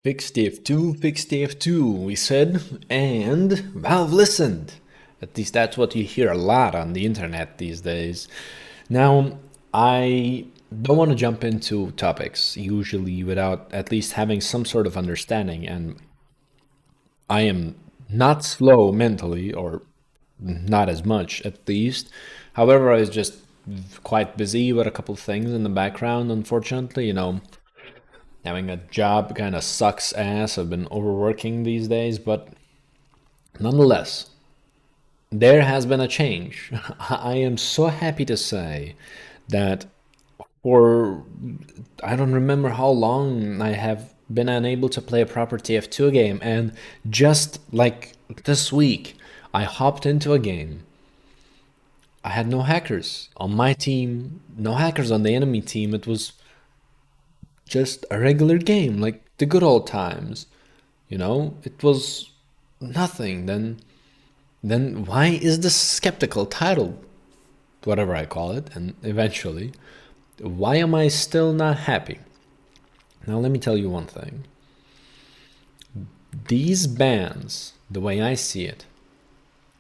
Fix TF2, fix TF2, we said, and Valve listened. At least that's what you hear a lot on the internet these days. Now, I don't want to jump into topics usually without at least having some sort of understanding, and I am not slow mentally, or not as much at least. However, I was just quite busy with a couple things in the background, unfortunately, having a job kind of sucks ass. I've been overworking these days, but nonetheless, there has been a change. I am so happy to say that for I don't remember how long I have been unable to play a proper TF2 game, and just like this week, I hopped into a game. I had no hackers on my team, no hackers on the enemy team. It was just a regular game, like the good old times. It was nothing. Then why is this skeptical title, whatever I call it, and eventually, why am I still not happy? Now let me tell you one thing. These bans, the way I see it,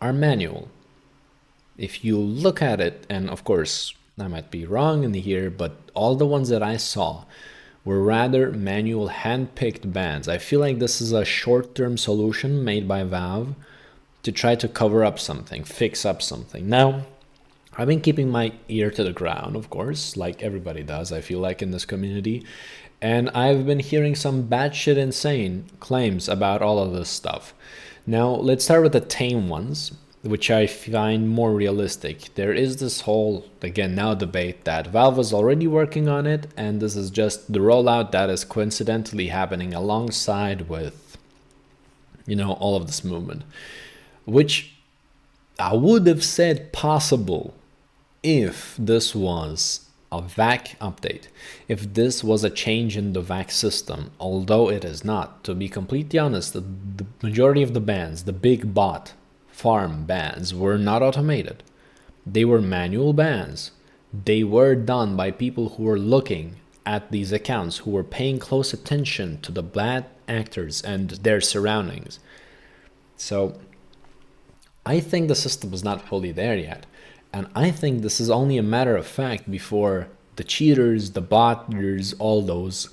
are manual. If you look at it, and of course I might be wrong in here, but all the ones that I saw were rather manual hand-picked bans. I feel like this is a short-term solution made by Valve to try to cover up something, fix up something. Now, I've been keeping my ear to the ground, of course, like everybody does, I feel like, in this community, and I've been hearing some batshit insane claims about all of this stuff. Now, let's start with the tame ones, which I find more realistic. There is this whole, again, now debate that Valve is already working on it, and this is just the rollout that is coincidentally happening alongside with, all of this movement, which I would have said possible if this was a VAC update, if this was a change in the VAC system, although it is not. To be completely honest, the majority of the bans, the big bot farm bans, were not automated. They were manual bans. They were done by people who were looking at these accounts, who were paying close attention to the bad actors and their surroundings. So I think the system is not fully there yet. And I think this is only a matter of fact before the cheaters, the botters, all those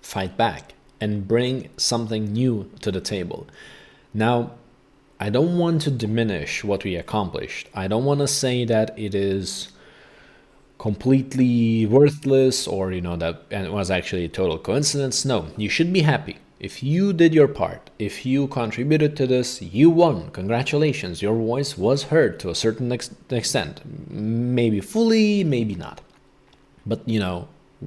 fight back and bring something new to the table. Now, I don't want to diminish what we accomplished. I don't want to say that it is completely worthless, or that and it was actually a total coincidence. No, you should be happy. If you did your part, if you contributed to this, you won. Congratulations, your voice was heard to a certain extent. Maybe fully, maybe not. But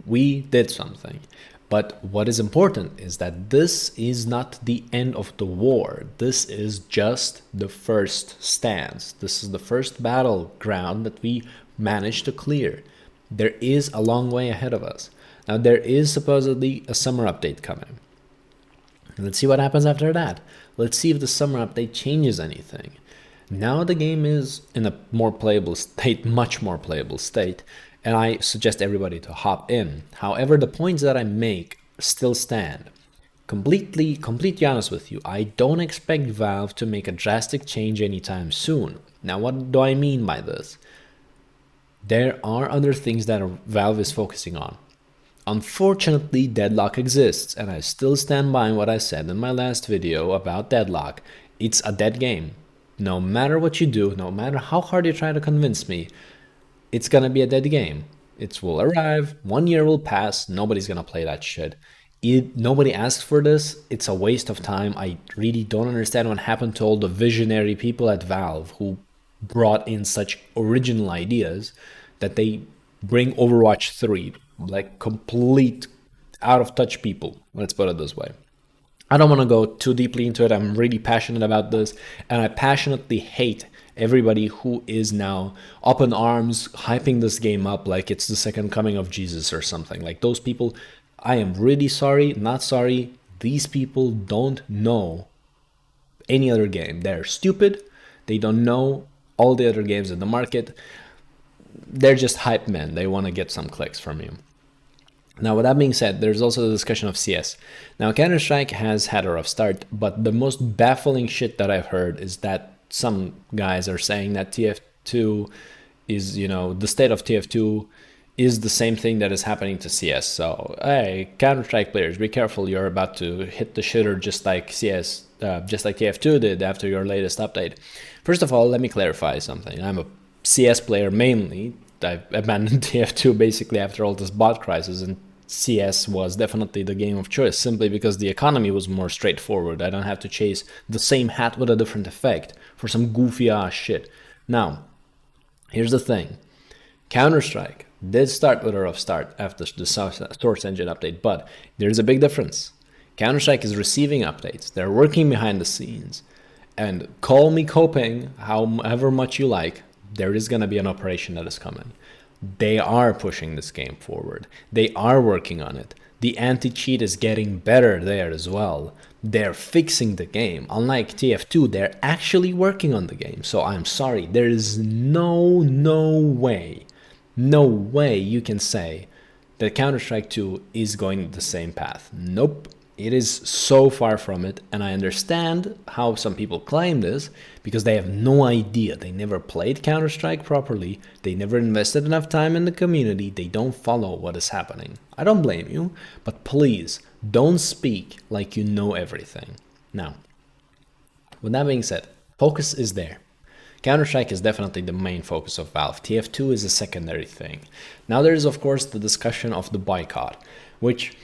we did something. But what is important is that this is not the end of the war. This is just the first stance. This is the first battleground that we managed to clear. There is a long way ahead of us. Now, there is supposedly a summer update coming. Let's see what happens after that. Let's see if the summer update changes anything. Now the game is in a more playable state, much more playable state, and I suggest everybody to hop in. However, the points that I make still stand. Completely honest with you, I don't expect Valve to make a drastic change anytime soon. Now, what do I mean by this? There are other things that Valve is focusing on. Unfortunately, Deadlock exists, and I still stand by what I said in my last video about Deadlock. It's a dead game. No matter what you do, no matter how hard you try to convince me, it's gonna be a dead game. It will arrive, 1 year will pass, nobody's gonna play that shit. Nobody asked for this, it's a waste of time. I really don't understand what happened to all the visionary people at Valve who brought in such original ideas that they bring Overwatch 3, like complete out of touch people, let's put it this way. I don't want to go too deeply into it. I'm really passionate about this, and I passionately hate everybody who is now up in arms, hyping this game up like it's the second coming of Jesus or something. Like those people, I am really sorry, not sorry. These people don't know any other game. They're stupid. They don't know all the other games in the market. They're just hype men. They want to get some clicks from you. Now, with that being said, there's also the discussion of CS. Now, Counter-Strike has had a rough start, but the most baffling shit that I've heard is that some guys are saying that TF2 is, the state of TF2 is the same thing that is happening to CS. So, hey, Counter-Strike players, be careful, you're about to hit the shitter just like CS, just like TF2 did after your latest update. First of all, let me clarify something. I'm a CS player mainly. I abandoned TF2 basically after all this bot crisis, and CS was definitely the game of choice simply because the economy was more straightforward. I don't have to chase the same hat with a different effect for some goofy ass shit. Now, here's the thing. Counter-Strike did start with a rough start after the Source Engine update, but there's a big difference. Counter-Strike is receiving updates. They're working behind the scenes. And call me coping however much you like, there is going to be an operation that is coming. They are pushing this game forward. They are working on it. The anti-cheat is getting better there as well. They're fixing the game. Unlike TF2, they're actually working on the game. So I'm sorry, there is no way you can say that Counter-Strike 2 is going the same path. Nope. It is so far from it, and I understand how some people claim this because they have no idea. They never played Counter-Strike properly, they never invested enough time in the community, they don't follow what is happening. I don't blame you, but please don't speak like you know everything. Now, with that being said, focus is there. Counter-Strike is definitely the main focus of Valve. TF2 is a secondary thing. Now there is of course the discussion of the boycott, which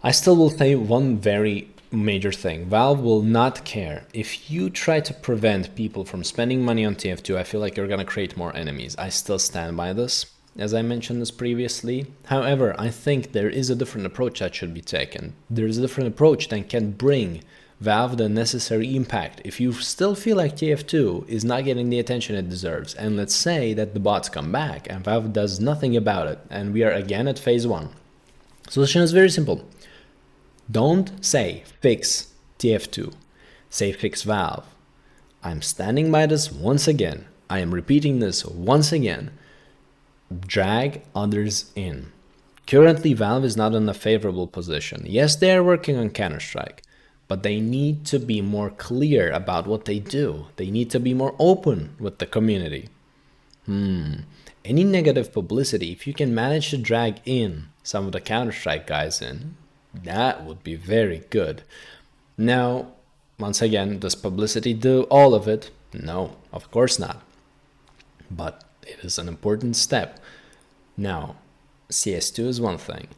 I still will say one very major thing. Valve will not care. If you try to prevent people from spending money on TF2, I feel like you're going to create more enemies. I still stand by this, as I mentioned this previously. However, I think there is a different approach that should be taken. There's a different approach that can bring Valve the necessary impact. If you still feel like TF2 is not getting the attention it deserves, and let's say that the bots come back and Valve does nothing about it, and we are again at phase 1. Solution is very simple. Don't say fix TF2, say fix Valve. I'm standing by this once again. I am repeating this once again. Drag others in. Currently, Valve is not in a favorable position. Yes, they are working on Counter-Strike, but they need to be more clear about what they do. They need to be more open with the community. Any negative publicity, if you can manage to drag in some of the Counter-Strike guys in, that would be very good. Now, once again, does publicity do all of it? No, of course not. But it is an important step. Now, CS2 is one thing.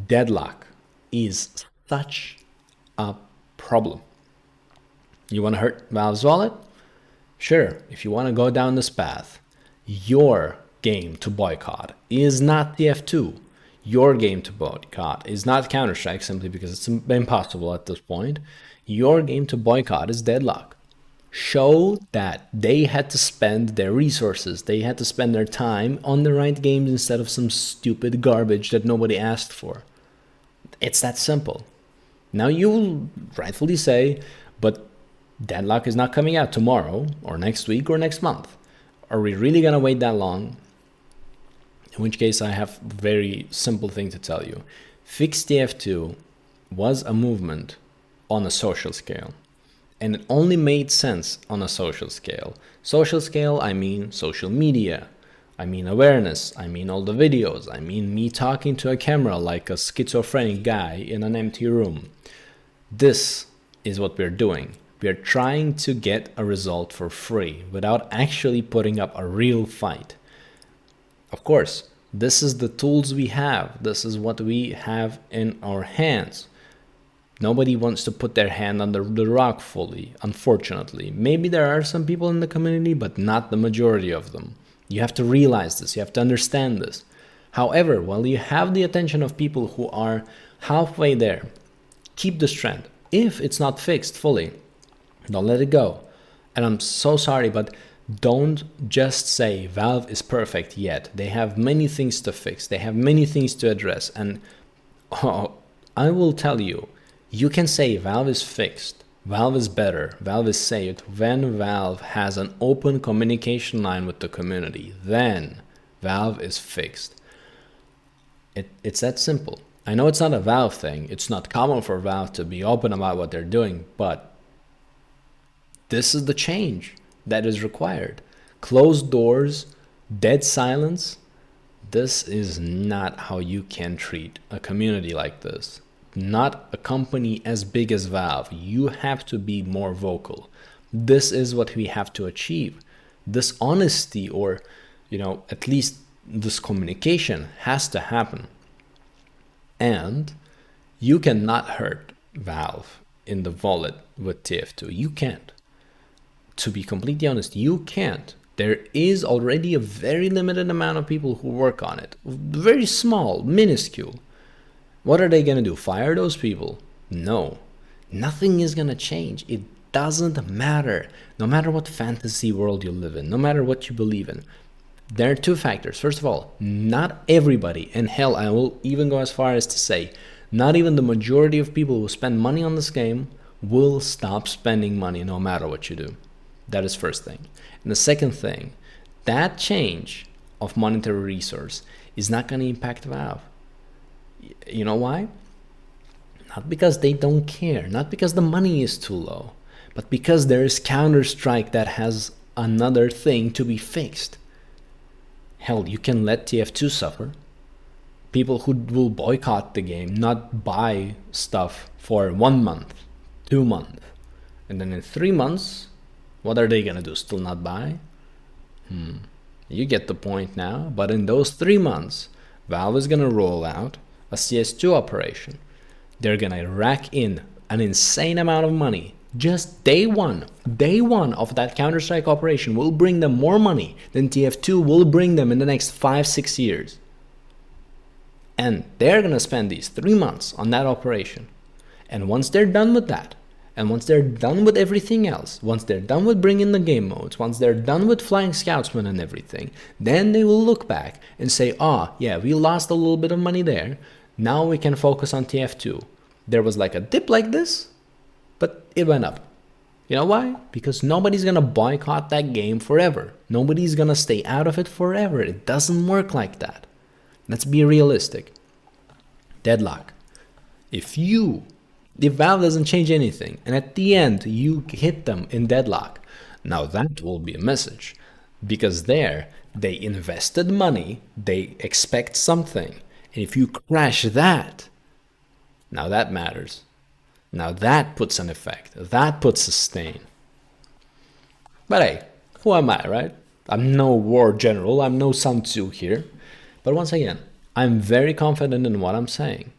Deadlock is such a problem. You want to hurt Valve's wallet? Sure, if you want to go down this path, your game to boycott is not TF2. Your game to boycott is not Counter-Strike simply because it's impossible at this point. Your game to boycott is Deadlock. Show that they had to spend their resources, they had to spend their time on the right games instead of some stupid garbage that nobody asked for. It's that simple. Now you'll rightfully say, but Deadlock is not coming out tomorrow or next week or next month. Are we really gonna wait that long? In which case I have a very simple thing to tell you. Fix TF2 was a movement on a social scale. And it only made sense on a social scale. Social scale, I mean social media. I mean awareness. I mean all the videos. I mean me talking to a camera like a schizophrenic guy in an empty room. This is what we're doing. We are trying to get a result for free without actually putting up a real fight. Of course, this is the tools we have. This is what we have in our hands. Nobody wants to put their hand on the rock fully, unfortunately. Maybe there are some people in the community, but not the majority of them. You have to realize this. You have to understand this. However, while you have the attention of people who are halfway there, keep this trend. If it's not fixed fully, don't let it go. And I'm so sorry, but don't just say Valve is perfect yet. They have many things to fix. They have many things to address. And I will tell you, you can say Valve is fixed, Valve is better, Valve is saved when Valve has an open communication line with the community. Then Valve is fixed. It's that simple. I know it's not a Valve thing. It's not common for Valve to be open about what they're doing, but this is the change that is required. Closed doors, dead silence. This is not how you can treat a community like this. Not a company as big as Valve. You have to be more vocal. This is what we have to achieve. This honesty, or, at least this communication has to happen. And you cannot hurt Valve in the wallet with TF2. You can't. To be completely honest, you can't. There is already a very limited amount of people who work on it. Very small, minuscule. What are they going to do? Fire those people? No. Nothing is going to change. It doesn't matter. No matter what fantasy world you live in, no matter what you believe in. There are two factors. First of all, not everybody, and hell, I will even go as far as to say, not even the majority of people who spend money on this game will stop spending money no matter what you do. That is first thing. And the second thing, that change of monetary resource is not going to impact Valve. You know why? Not because they don't care, not because the money is too low, but because there is Counter-Strike that has another thing to be fixed. Hell, you can let TF2 suffer. People who will boycott the game, not buy stuff for 1 month, 2 months, and then in 3 months, what are they gonna do? Still not buy? You get the point now. But in those 3 months, Valve is gonna roll out a CS2 operation. They're gonna rack in an insane amount of money. Just day one of that Counter-Strike operation will bring them more money than TF2 will bring them in the next 5-6 years. And they're gonna spend these 3 months on that operation. And once they're done with that, and once they're done with everything else, once they're done with bringing the game modes, once they're done with flying scoutsmen and everything, then they will look back and say, yeah, we lost a little bit of money there. Now we can focus on TF2. There was like a dip like this, but it went up. You know why? Because nobody's gonna boycott that game forever. Nobody's gonna stay out of it forever. It doesn't work like that. Let's be realistic. Deadlock. If Valve doesn't change anything, and at the end you hit them in deadlock, now that will be a message. Because there, they invested money, they expect something, and if you crash that, now that matters. Now that puts an effect, that puts a stain. But hey, who am I, right? I'm no war general, I'm no Sun Tzu here. But once again, I'm very confident in what I'm saying.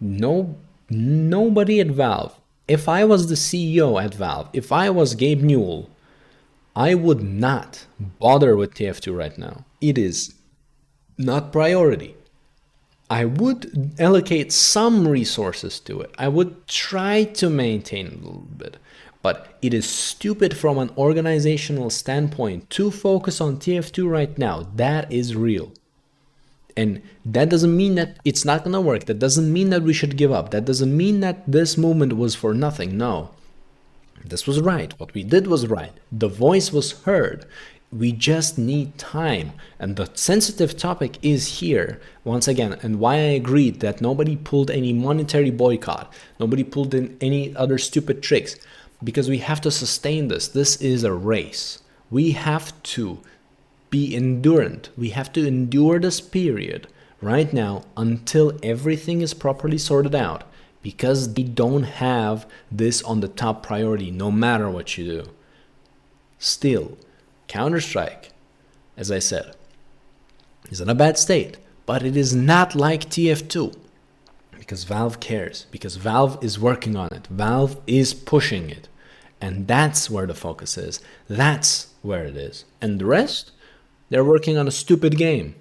Nobody at Valve, if I was the CEO at Valve, if I was Gabe Newell, I would not bother with TF2 right now. It is not priority. I would allocate some resources to it. I would try to maintain a little bit. But it is stupid from an organizational standpoint to focus on TF2 right now. That is real. And that doesn't mean that it's not going to work. That doesn't mean that we should give up. That doesn't mean that this movement was for nothing. No. This was right. What we did was right. The voice was heard. We just need time. And the sensitive topic is here, once again, and why I agreed that nobody pulled any monetary boycott. Nobody pulled in any other stupid tricks. Because we have to sustain this. This is a race. We have to be endurant. We have to endure this period right now until everything is properly sorted out, because they don't have this on the top priority no matter what you do. Still, Counter-Strike, as I said, is in a bad state, but it is not like TF2 because Valve cares, because Valve is working on it. Valve is pushing it, and that's where the focus is. That's where it is. And the rest, they're working on a stupid game.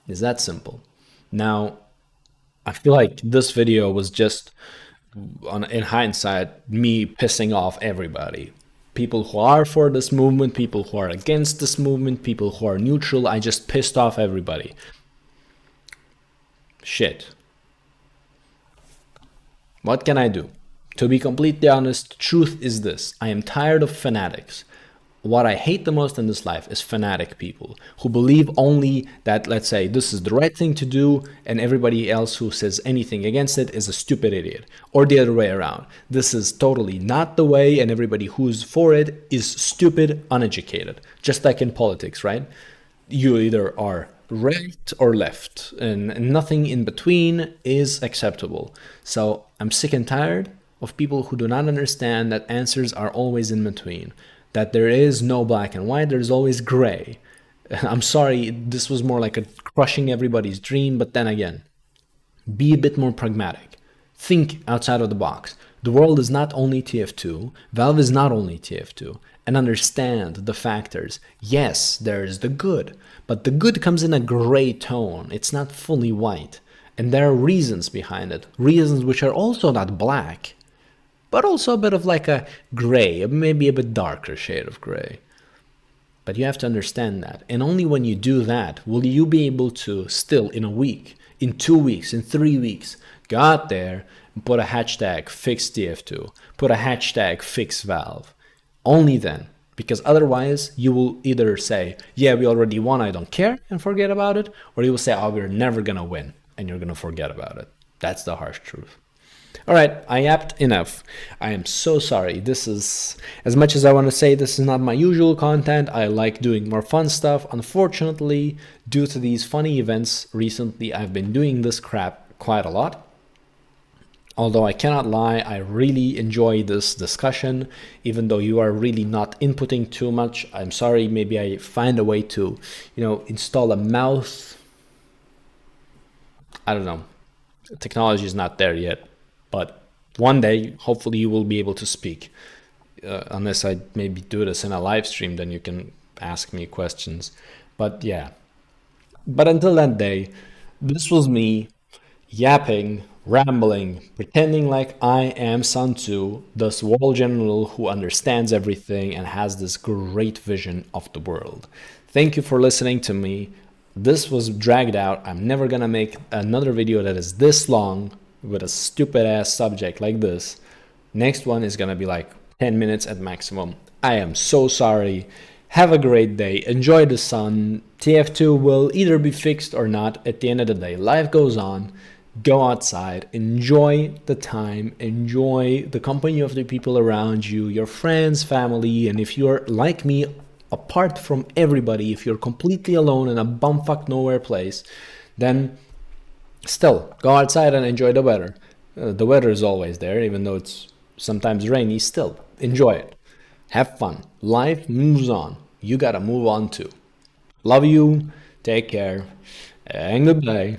It's that simple. Now, I feel like this video was just, in hindsight, me pissing off everybody. People who are for this movement, people who are against this movement, people who are neutral. I just pissed off everybody. Shit. What can I do? To be completely honest, truth is this. I am tired of fanatics. what I hate the most in this life is fanatic people who believe only that, let's say, this is the right thing to do, and everybody else who says anything against it is a stupid idiot. Or the other way around. This is totally not the way, and everybody who's for it is stupid, uneducated. Just like in politics, right? You either are right or left, and nothing in between is acceptable. So I'm sick and tired of people who do not understand that answers are always in between, that there is no black and white, there's always gray. I'm sorry, this was more like a crushing everybody's dream, but then again, be a bit more pragmatic. Think outside of the box. The world is not only TF2, Valve is not only TF2, and understand the factors. Yes, there is the good, but the good comes in a gray tone. It's not fully white. And there are reasons behind it, reasons which are also not black, but also a bit of like a gray, maybe a bit darker shade of gray. But you have to understand that. And only when you do that will you be able to still, in a week, in 2 weeks, in 3 weeks, go out there and put a hashtag fix TF2, put a hashtag fix Valve. Only then. Because otherwise, you will either say, yeah, we already won, I don't care, and forget about it, or you will say, oh, we're never gonna win, and you're gonna forget about it. That's the harsh truth. All right, I yapped enough. I am so sorry. This is, as much as I want to say this is not my usual content, I like doing more fun stuff. Unfortunately, due to these funny events recently, I've been doing this crap quite a lot. Although I cannot lie, I really enjoy this discussion, even though you are really not inputting too much. I'm sorry, maybe I find a way to, install a mouse. I don't know. Technology is not there yet. But one day, hopefully you will be able to speak. Unless I maybe do this in a live stream, then you can ask me questions. But yeah. But until that day, this was me yapping, rambling, pretending like I am Sun Tzu, this world general who understands everything and has this great vision of the world. Thank you for listening to me. This was dragged out. I'm never gonna make another video that is this long with a stupid ass subject like this. Next one is gonna be like 10 minutes at maximum. I am so sorry. Have a great day. Enjoy the sun. TF2 will either be fixed or not. At the end of the day, life goes on. Go outside. Enjoy the time. Enjoy the company of the people around you, your friends, family. And if you're like me, apart from everybody, if you're completely alone in a bumfuck nowhere place, then still, go outside and enjoy the weather. The weather is always there, even though it's sometimes rainy. Still, enjoy it. Have fun. Life moves on. You gotta move on too. Love you. Take care. And goodbye.